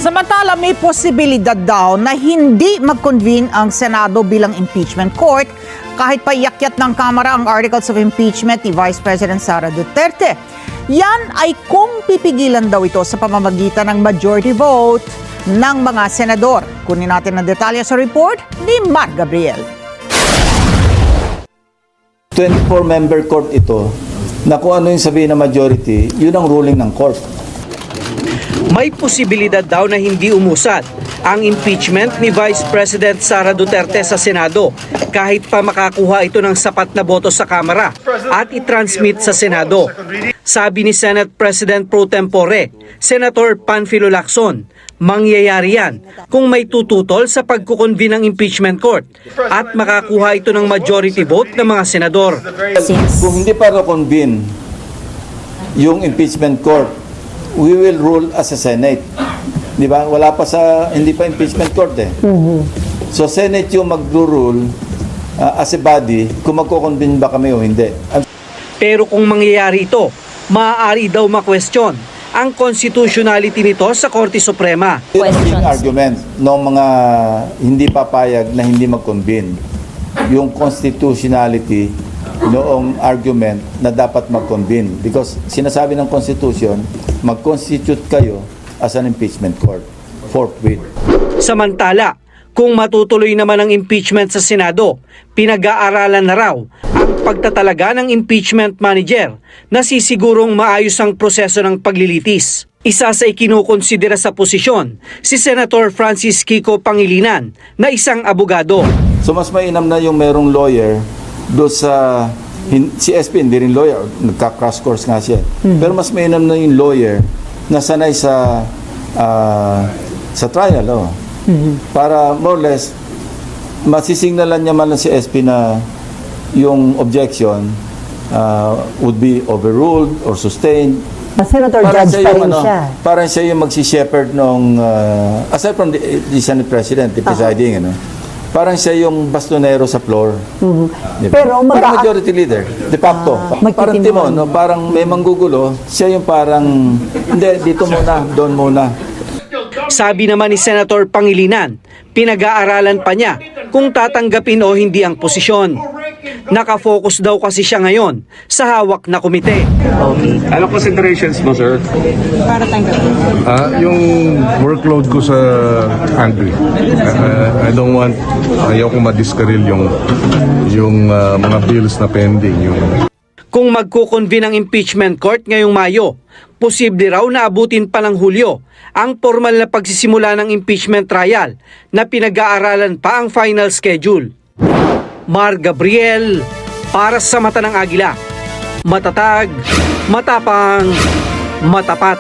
Samantala, may posibilidad daw na hindi mag-convene ang Senado bilang impeachment court kahit pa iakyat ng Kamara ang articles of impeachment ni Vice President Sara Duterte. Yan ay kung pipigilan daw ito sa pamamagitan ng majority vote ng mga senador. Kunin natin ang detalye sa report ni Mar Gabriel. 24-member court ito na kung ano yung sabihin ng majority, yun ang ruling ng court. May posibilidad daw na hindi umusad ang impeachment ni Vice President Sara Duterte sa Senado kahit pa makakuha ito ng sapat na boto sa Kamara at i-transmit sa Senado. Sabi ni Senate President Pro Tempore, Senator Panfilo Lacson, mangyayari yan kung may tututol sa pagkukonvene ng impeachment court at makakuha ito ng majority vote ng mga senador. Kung hindi pa convene yung impeachment court, we will rule as a Senate. Di ba? Wala pa hindi pa impeachment court eh. So Senate yung mag-rule as a body kung magko-convene ba kami o hindi. Pero kung mangyayari ito, maaari daw ma-question ang constitutionality nito sa Korte Suprema. Yung argument ng mga hindi papayag na hindi mag-convene, yung constitutionality noong argument na dapat mag-convene. Because sinasabi ng Constitution, mag-constitute kayo as an impeachment court, forthwith. Samantala, kung matutuloy naman ang impeachment sa Senado, pinag-aaralan na raw ang pagtatalaga ng impeachment manager na sisigurong maayos ang proseso ng paglilitis. Isa sa ikinukonsidera sa posisyon, si Senator Francis Kiko Pangilinan na isang abogado. So mas mainam na yung merong lawyer do sa si SP hindi rin lawyer, nagka-crash course nga siya. Pero mas mainam na yung lawyer na sanay sa trial, para more or less masisignalan niya man lang si SP na yung objection would be overruled or sustained. Senator Judge pa rin siya. Parang siya yung magsi-shepherd nung aside from the Senate President, the presiding, parang siya yung bastonero sa floor. Diba? Pero parang majority leader, de facto. Parang Timon, parang may manggugulo, siya yung parang, hindi, dito muna, doon muna. Sabi naman ni Senator Pangilinan, pinag-aaralan pa niya kung tatanggapin o hindi ang posisyon. Nakafocus daw kasi siya ngayon sa hawak na komite. Ano considerations mo, sir? Para tanggapin. Yung workload ko sa Angry. I don't want, ayaw ko ma-discarril yung mga bills na pending. Kung magkukonvene ang impeachment court ngayong Mayo, posible raw na abutin pa ng Hulyo ang formal na pagsisimula ng impeachment trial na pinag-aaralan pa ang final schedule. Mar Gabriel, para sa Mata ng Agila. Matatag, matapang, matapat.